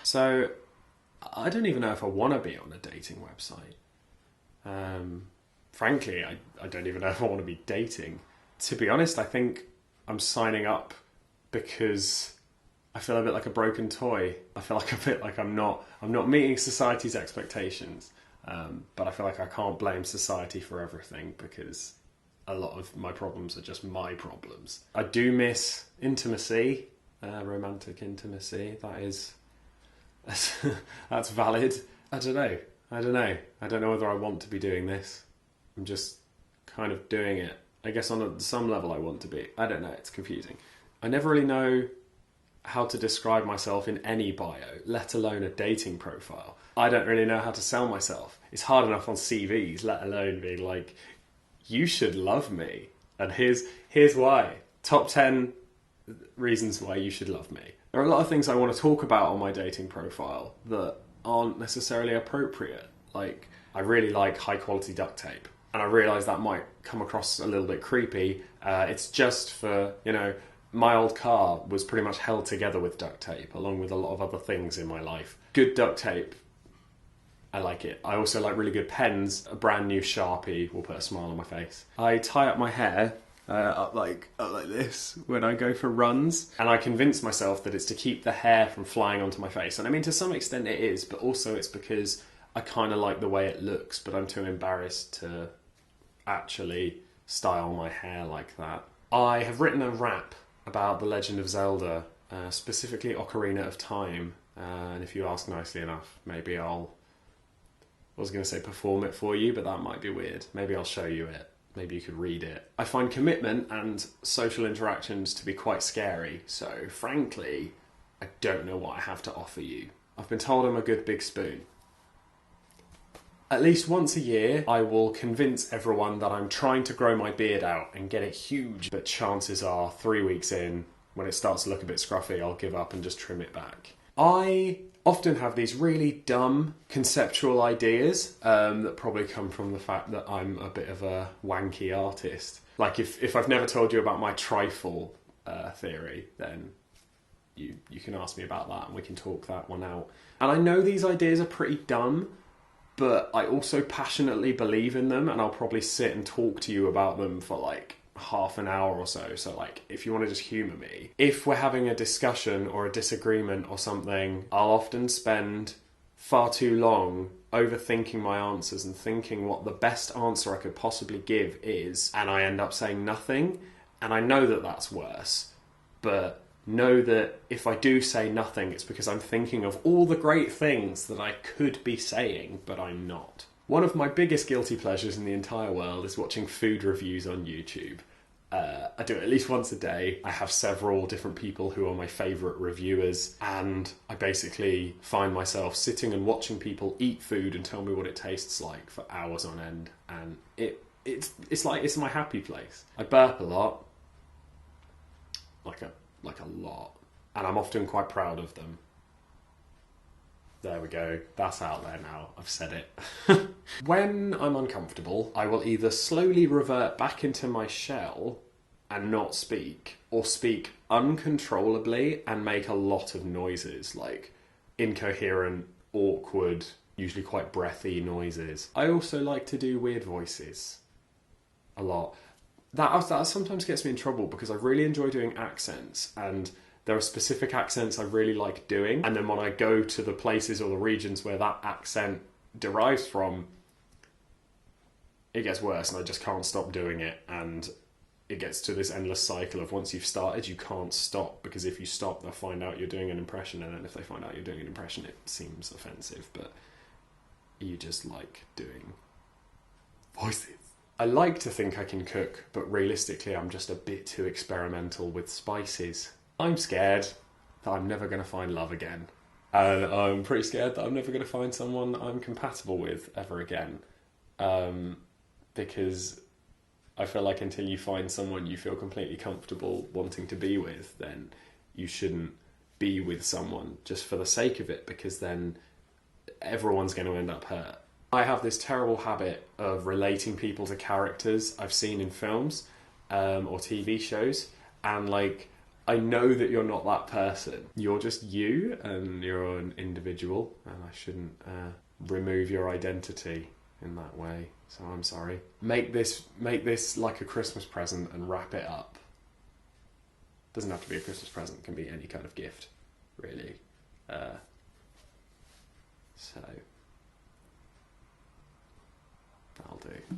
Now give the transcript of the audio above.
So I don't even know if I want to be on a dating website. Frankly, I don't even know if I want to be dating. To be honest, I think I'm signing up because I feel a bit like a broken toy. I feel like a bit like I'm not meeting society's expectations. But I feel like I can't blame society for everything because a lot of my problems are just my problems. I do miss intimacy, romantic intimacy. That's valid. I don't know. I don't know whether I want to be doing this. I'm just kind of doing it. I guess on some level I want to be. I don't know. It's confusing. I never really know how to describe myself in any bio, let alone a dating profile. I don't really know how to sell myself. It's hard enough on CVs, let alone being like, you should love me. And here's why. Top 10 reasons why you should love me. There are a lot of things I want to talk about on my dating profile that aren't necessarily appropriate. Like, I really like high quality duct tape. And I realise that might come across a little bit creepy. It's just for, my old car was pretty much held together with duct tape, along with a lot of other things in my life. Good duct tape, I like it. I also like really good pens. A brand new Sharpie will put a smile on my face. I tie up my hair up like this when I go for runs, and I convince myself that it's to keep the hair from flying onto my face. And I mean, to some extent it is, but also it's because I kind of like the way it looks, but I'm too embarrassed to actually style my hair like that. I have written a rap about The Legend of Zelda, specifically Ocarina of Time, and if you ask nicely enough, maybe I was going to say perform it for you, but that might be weird. Maybe I'll show you it. Maybe you could read it. I find commitment and social interactions to be quite scary, so frankly, I don't know what I have to offer you. I've been told I'm a good big spoon. At least once a year, I will convince everyone that I'm trying to grow my beard out and get it huge, but chances are 3 weeks in, when it starts to look a bit scruffy, I'll give up and just trim it back. I often have these really dumb conceptual ideas that probably come from the fact that I'm a bit of a wanky artist. Like if I've never told you about my trifle theory, then you can ask me about that and we can talk that one out. And I know these ideas are pretty dumb, but I also passionately believe in them, and I'll probably sit and talk to you about them for like half an hour or so. So like, if you want to just humour me. If we're having a discussion or a disagreement or something, I'll often spend far too long overthinking my answers and thinking what the best answer I could possibly give is, and I end up saying nothing. And I know that that's worse, but know that if I do say nothing, it's because I'm thinking of all the great things that I could be saying, but I'm not. One of my biggest guilty pleasures in the entire world is watching food reviews on YouTube. I do it at least once a day. I have several different people who are my favourite reviewers, and I basically find myself sitting and watching people eat food and tell me what it tastes like for hours on end, and it's my happy place. I burp a lot, like a lot, and I'm often quite proud of them. There we go. That's out there now. I've said it. When I'm uncomfortable, I will either slowly revert back into my shell and not speak, or speak uncontrollably and make a lot of noises, like incoherent, awkward, usually quite breathy noises. I also like to do weird voices. A lot. That sometimes gets me in trouble because I really enjoy doing accents, and there are specific accents I really like doing, and then when I go to the places or the regions where that accent derives from, it gets worse and I just can't stop doing it, and it gets to this endless cycle of once you've started, you can't stop, because if you stop, they'll find out you're doing an impression, and then if they find out you're doing an impression, it seems offensive, but you just like doing voices. I like to think I can cook, but realistically I'm just a bit too experimental with spices. I'm scared that I'm never going to find love again. And I'm pretty scared that I'm never going to find someone I'm compatible with ever again. Because I feel like until you find someone you feel completely comfortable wanting to be with, then you shouldn't be with someone just for the sake of it, because then everyone's going to end up hurt. I have this terrible habit of relating people to characters I've seen in films or TV shows, and like I know that you're not that person. You're just you, and you're an individual, and I shouldn't remove your identity in that way. So I'm sorry. Make this like a Christmas present and wrap it up. Doesn't have to be a Christmas present. It can be any kind of gift, really. So that'll do.